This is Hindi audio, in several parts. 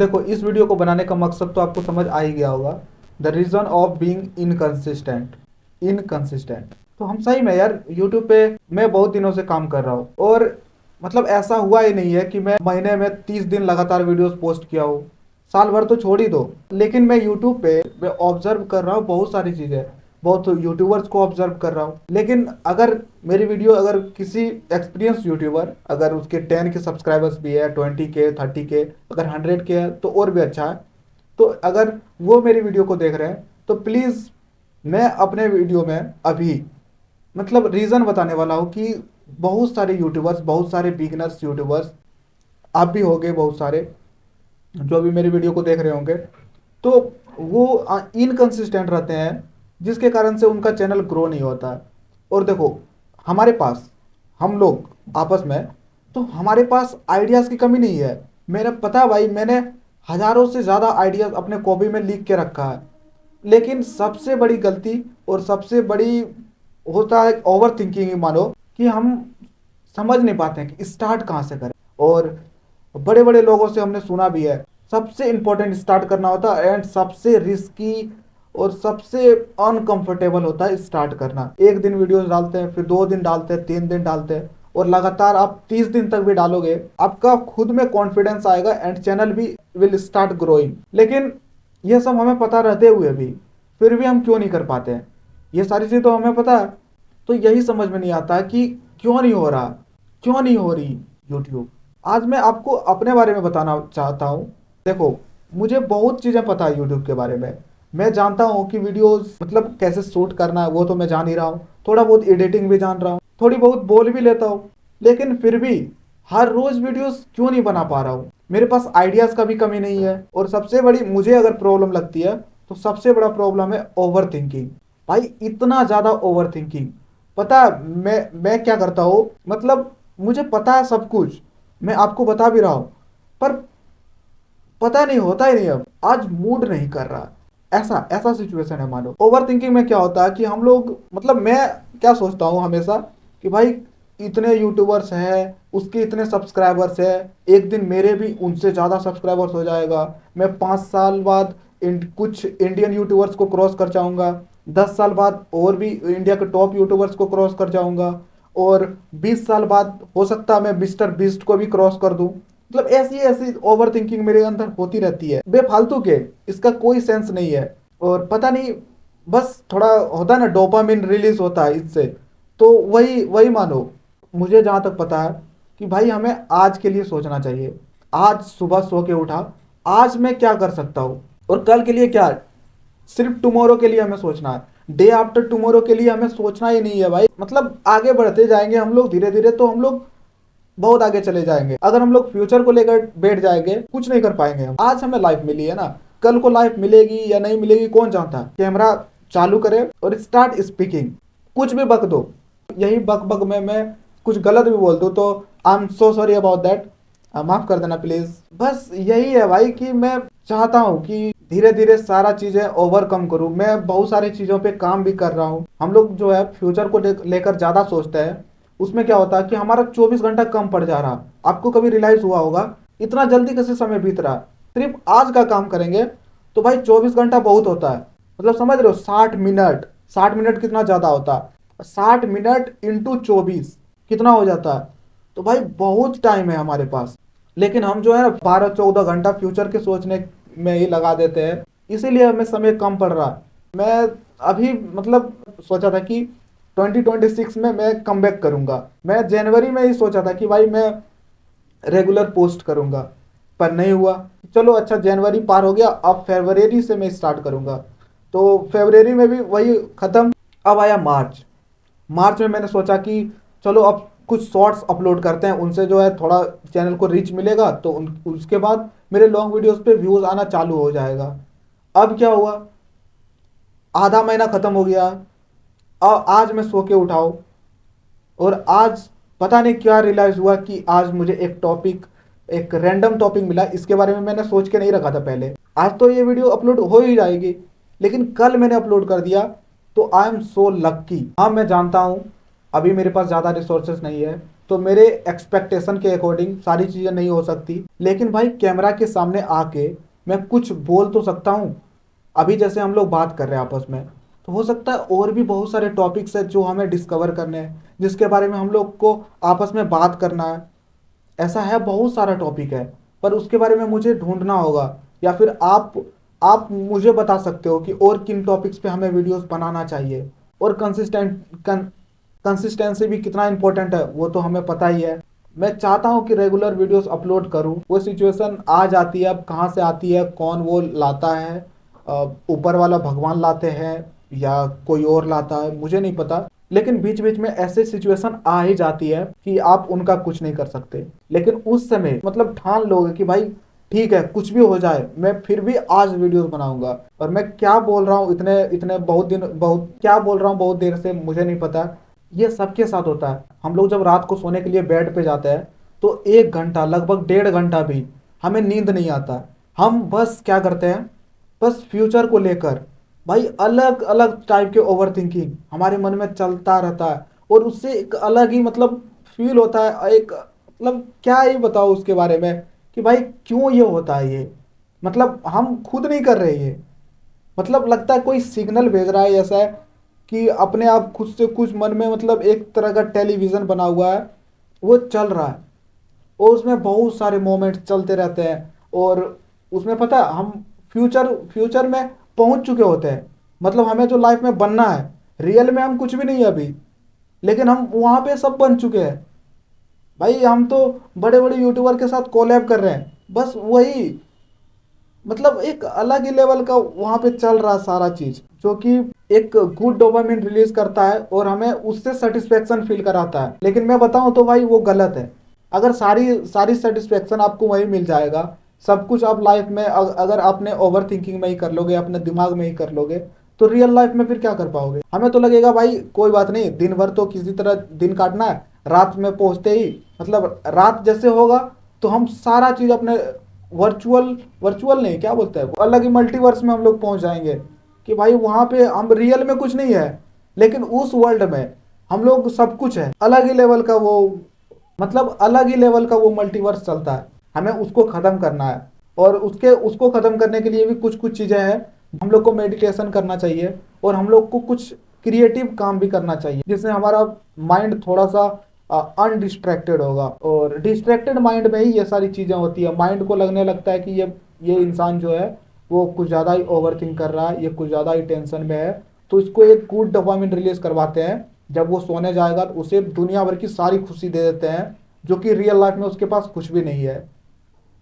देखो, इस वीडियो को बनाने का मकसद तो आपको समझ आ ही गया होगा। The reason of being inconsistent. Inconsistent तो हम सही में यार यूट्यूब पे मैं बहुत दिनों से काम कर रहा हूँ, और मतलब ऐसा हुआ ही नहीं है कि मैं महीने में 30 दिन लगातार वीडियोस पोस्ट किया हूँ। साल भर तो छोड़ ही दो, लेकिन मैं यूट्यूब पे मैं ऑब्जर्व कर रहा हूँ बहुत सारी चीज़ें, बहुत यूट्यूबर्स को ऑब्जर्व कर रहा हूँ। लेकिन अगर मेरी वीडियो, अगर किसी एक्सपीरियंस यूट्यूबर, अगर उसके 10 के सब्सक्राइबर्स भी है, 20 के, 30 के, अगर 100 के है तो और भी अच्छा है। तो अगर वो मेरी वीडियो को देख रहे हैं तो प्लीज़, मैं अपने वीडियो में अभी मतलब रीज़न बताने वाला हूँ कि बहुत सारे यूट्यूबर्स, बहुत सारे बिगनर्स यूट्यूबर्स, आप भी होंगे बहुत सारे जो अभी मेरी वीडियो को देख रहे होंगे, तो वो इनकंसिस्टेंट रहते हैं, जिसके कारण से उनका चैनल ग्रो नहीं होता है। और देखो, हमारे पास, हम लोग आपस में, तो हमारे पास आइडियाज़ की कमी नहीं है। मेरा पता है भाई, मैंने हज़ारों से ज़्यादा आइडियाज़ अपने कॉपी में लिख के रखा है। लेकिन सबसे बड़ी गलती और सबसे बड़ी होता है ओवर थिंकिंग ही मानो, कि हम समझ नहीं पाते हैं कि स्टार्ट कहाँ से करें। और बड़े बड़े लोगों से हमने सुना भी है, सबसे इंपॉर्टेंट स्टार्ट करना होता है, एंड सबसे रिस्की और सबसे अनकंफर्टेबल होता है स्टार्ट करना। एक दिन वीडियोस डालते हैं, फिर 2 दिन डालते हैं, 3 दिन डालते हैं, और लगातार आप 30 दिन तक भी डालोगे, आपका खुद में कॉन्फिडेंस आएगा एंड चैनल भी विल स्टार्ट ग्रोइंग। लेकिन यह सब हमें पता रहते हुए भी फिर भी हम क्यों नहीं कर पाते हैं? ये सारी चीज़ तो हमें पता है, तो यही समझ में नहीं आता कि क्यों नहीं हो रहा, क्यों नहीं हो रही यूट्यूब। आज मैं आपको अपने बारे में बताना चाहता हूँ। देखो, मुझे बहुत चीज़ें पता है यूट्यूब के बारे में। मैं जानता हूँ कि वीडियोस मतलब कैसे शूट करना है, वो तो मैं जान ही रहा हूँ। थोड़ा बहुत एडिटिंग भी जान रहा हूँ, थोड़ी बहुत बोल भी लेता हूँ। लेकिन फिर भी हर रोज वीडियोस क्यों नहीं बना पा रहा हूँ? मेरे पास आइडियाज़ का भी कमी नहीं है, और सबसे बड़ी मुझे अगर प्रॉब्लम लगती है तो सबसे बड़ा प्रॉब्लम है ओवर थिंकिंग। भाई, इतना ज़्यादा ओवर थिंकिंग। पता है मैं क्या करता हूँ? मतलब मुझे पता है सब कुछ, मैं आपको बता भी रहा हूँ, पर पता नहीं, होता ही नहीं। अब आज मूड नहीं कर रहा, ऐसा ऐसा सिचुएशन है मानो। ओवर थिंकिंग में क्या होता है कि हम लोग, मतलब मैं क्या सोचता हूँ हमेशा कि भाई, इतने यूट्यूबर्स हैं, उसके इतने सब्सक्राइबर्स हैं, एक दिन मेरे भी उनसे ज़्यादा सब्सक्राइबर्स हो जाएगा। मैं 5 साल बाद कुछ इंडियन यूट्यूबर्स को क्रॉस कर जाऊंगा, 10 साल बाद और भी इंडिया के टॉप यूट्यूबर्स को क्रॉस कर जाऊंगा, और 20 साल बाद हो सकता है मैं मिस्टर बीस्ट को भी क्रॉस कर दूं। मतलब ऐसी ऐसी ओवर थिंकिंग मेरे अंदर होती रहती है, बेफालतू के, इसका कोई सेंस नहीं है। और पता नहीं, बस थोड़ा होता है ना, डोपामिन रिलीज होता है इससे। तो वही वही मानो, मुझे जहाँ तक पता है कि भाई हमें आज के लिए सोचना चाहिए। आज सुबह सो के उठा, आज मैं क्या कर सकता हूँ, और कल के लिए क्या, सिर्फ टुमारो के लिए हमें सोचना है। डे आफ्टर टुमारो के लिए हमें सोचना ही नहीं है भाई। मतलब आगे बढ़ते जाएंगे हम लोग धीरे धीरे, तो हम लोग बहुत आगे चले जाएंगे। अगर हम लोग फ्यूचर को लेकर बैठ जाएंगे, कुछ नहीं कर पाएंगे हम। आज हमें लाइफ मिली है ना, कल को लाइफ मिलेगी या नहीं मिलेगी कौन जानता है। कैमरा चालू करे और स्टार्ट स्पीकिंग, कुछ भी बक दो। यही बक बक में मैं कुछ गलत भी बोल दूँ तो I am so sorry about that, माफ कर देना प्लीज। बस यही है भाई कि मैं चाहता हूँ कि धीरे धीरे सारा चीजें ओवरकम करूँ। मैं बहुत सारी चीजों पे काम भी कर रहा हूँ। हम लोग जो है फ्यूचर को लेकर ज्यादा सोचते हैं, उसमें क्या होता है कि हमारा 24 घंटा कम पड़ जा रहा। आपको कभी रियलाइज हुआ होगा इतना जल्दी कैसे समय बीत रहा? सिर्फ आज का काम करेंगे तो भाई 24 घंटा बहुत होता है। मतलब समझ रहे हो, 60 मिनट, 60 मिनट कितना ज्यादा होता है? 60 मिनट इंटू 24 कितना हो जाता है? तो भाई बहुत टाइम है हमारे पास। लेकिन हम जो है ना 12-14 घंटा फ्यूचर के सोचने में ही लगा देते हैं, इसीलिए हमें समय कम पड़ रहा है। मैं अभी मतलब सोचा था कि 2026 में मैं कम बैक करूंगा। मैं जनवरी में ही सोचा था कि भाई मैं रेगुलर पोस्ट करूंगा, पर नहीं हुआ। चलो अच्छा, जनवरी पार हो गया, अब फरवरी से मैं स्टार्ट करूंगा। तो फरवरी में भी वही खत्म। अब आया मार्च। मार्च में मैंने सोचा कि चलो अब कुछ शॉर्ट्स अपलोड करते हैं, उनसे जो है थोड़ा चैनल को रीच मिलेगा, तो उसके बाद मेरे लॉन्ग वीडियोस पे व्यूज आना चालू हो जाएगा। अब क्या हुआ, आधा महीना खत्म हो गया, और आज मैं सो के उठाओ, और आज पता नहीं क्या रियलाइज हुआ कि आज मुझे एक टॉपिक, एक रैंडम टॉपिक मिला। इसके बारे में मैंने सोच के नहीं रखा था पहले। आज तो ये वीडियो अपलोड हो ही जाएगी, लेकिन कल मैंने अपलोड कर दिया, तो आई एम सो लक्की। हाँ मैं जानता हूँ अभी मेरे पास ज़्यादा रिसोर्सेस नहीं है, तो मेरे एक्सपेक्टेशन के अकॉर्डिंग सारी चीज़ें नहीं हो सकती, लेकिन भाई कैमरा के सामने आके मैं कुछ बोल तो सकता हूँ। अभी जैसे हम लोग बात कर रहे हैं आपस में, तो हो सकता है और भी बहुत सारे टॉपिक्स है जो हमें डिस्कवर करने हैं, जिसके बारे में हम लोग को आपस में बात करना है। ऐसा है, बहुत सारा टॉपिक है, पर उसके बारे में मुझे ढूंढना होगा, या फिर आप मुझे बता सकते हो कि और किन टॉपिक्स पे हमें वीडियोस बनाना चाहिए। और कंसिस्टेंसी भी कितना इंपॉर्टेंट है वो तो हमें पता ही है। मैं चाहता हूँ कि रेगुलर वीडियोस अपलोड करूँ, वो सिचुएशन आ जाती है, अब कहाँ से आती है, कौन वो लाता है, ऊपर वाला भगवान लाते हैं या कोई और लाता है, मुझे नहीं पता। लेकिन बीच बीच में ऐसे सिचुएशन आ ही जाती है कि आप उनका कुछ नहीं कर सकते। लेकिन उस समय मतलब ठान लोगे कि भाई ठीक है, कुछ भी हो जाए मैं फिर भी आज वीडियोस बनाऊंगा। और मैं क्या बोल रहा हूँ, इतने इतने बहुत क्या बोल रहा हूँ बहुत देर से, मुझे नहीं पता। ये सबके साथ होता है। हम लोग जब रात को सोने के लिए बेड पे जाते हैं तो 1 घंटा, लगभग 1.5 घंटा भी हमें नींद नहीं आता। हम बस क्या करते हैं, बस फ्यूचर को लेकर भाई अलग अलग टाइप के ओवर थिंकिंग हमारे मन में चलता रहता है। और उससे एक अलग ही मतलब फील होता है, एक मतलब क्या ही बताओ उसके बारे में कि भाई क्यों ये होता है ये, मतलब हम खुद नहीं कर रहे ये, मतलब लगता है कोई सिग्नल भेज रहा है ऐसा है कि अपने आप खुद से कुछ मन में मतलब एक तरह का टेलीविजन बना हुआ है, वो चल रहा है। और उसमें बहुत सारे मोमेंट्स चलते रहते हैं। और उसमें पता है हम फ्यूचर फ्यूचर में पहुंच चुके होते हैं, मतलब हमें जो लाइफ में बनना है, रियल में हम कुछ भी नहीं है अभी, लेकिन हम वहां पे सब बन चुके हैं। भाई हम तो बड़े बड़े यूट्यूबर के साथ कोलैब कर रहे हैं, बस वही, मतलब एक अलग ही लेवल का वहां पे चल रहा सारा चीज, जो कि एक गुड डोपामिन रिलीज करता है और हमें उससे सेटिस्फेक्शन फील कराता है। लेकिन मैं बताऊं तो भाई वो गलत है। अगर सारी सारी सेटिस्फेक्शन आपको वही मिल जाएगा, सब कुछ आप लाइफ में अगर आपने ओवर थिंकिंग में ही कर लोगे, अपने दिमाग में ही कर लोगे, तो रियल लाइफ में फिर क्या कर पाओगे। हमें तो लगेगा भाई कोई बात नहीं, दिन भर तो किसी तरह दिन काटना है, रात में पहुंचते ही मतलब रात जैसे होगा तो हम सारा चीज अपने वर्चुअल वर्चुअल नहीं, क्या बोलते हैं, वो अलग ही मल्टीवर्स में हम लोग पहुंच जाएंगे कि भाई वहां पे हम रियल में कुछ नहीं है, लेकिन उस वर्ल्ड में हम लोग सब कुछ है। अलग ही लेवल का वो, मतलब अलग ही लेवल का वो मल्टीवर्स चलता है। हमें उसको खत्म करना है, और उसके उसको खत्म करने के लिए भी कुछ कुछ चीजें हैं। हम लोग को मेडिटेशन करना चाहिए, और हम लोग को कुछ क्रिएटिव काम भी करना चाहिए, जिससे हमारा माइंड थोड़ा सा अनडिस्ट्रैक्टेड होगा। और डिस्ट्रैक्टेड माइंड में ही ये सारी चीज़ें होती है। माइंड को लगने लगता है कि ये इंसान जो है वो कुछ ज़्यादा ही ओवर थिंक कर रहा है, ये कुछ ज़्यादा ही टेंशन में है। तो इसको एक गुड डोपामिन रिलीज करवाते हैं, जब वो सोने जाएगा तो उसे दुनिया भर की सारी खुशी दे देते हैं, जो कि रियल लाइफ में उसके पास कुछ भी नहीं है।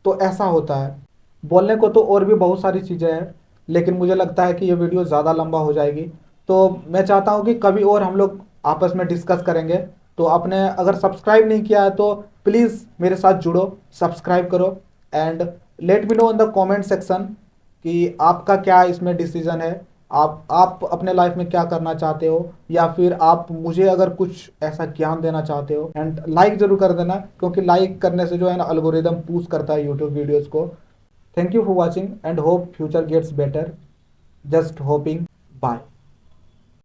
तो ऐसा होता है। बोलने को तो और भी बहुत सारी चीज़ें हैं, लेकिन मुझे लगता है कि ये वीडियो ज़्यादा लंबा हो जाएगी। तो मैं चाहता हूँ कि कभी और हम लोग आपस में डिस्कस करेंगे। तो आपने अगर सब्सक्राइब नहीं किया है तो प्लीज़ मेरे साथ जुड़ो, सब्सक्राइब करो, and let me know in the comment section कि आपका क्या इसमें डिसीजन है। आप अपने लाइफ में क्या करना चाहते हो, या फिर आप मुझे अगर कुछ ऐसा ज्ञान देना चाहते हो। एंड लाइक जरूर कर देना, क्योंकि लाइक करने से जो है ना एल्गोरिदम पुश करता है यूट्यूब वीडियोस को। Thank you for watching and hope future gets better. Just hoping. Bye.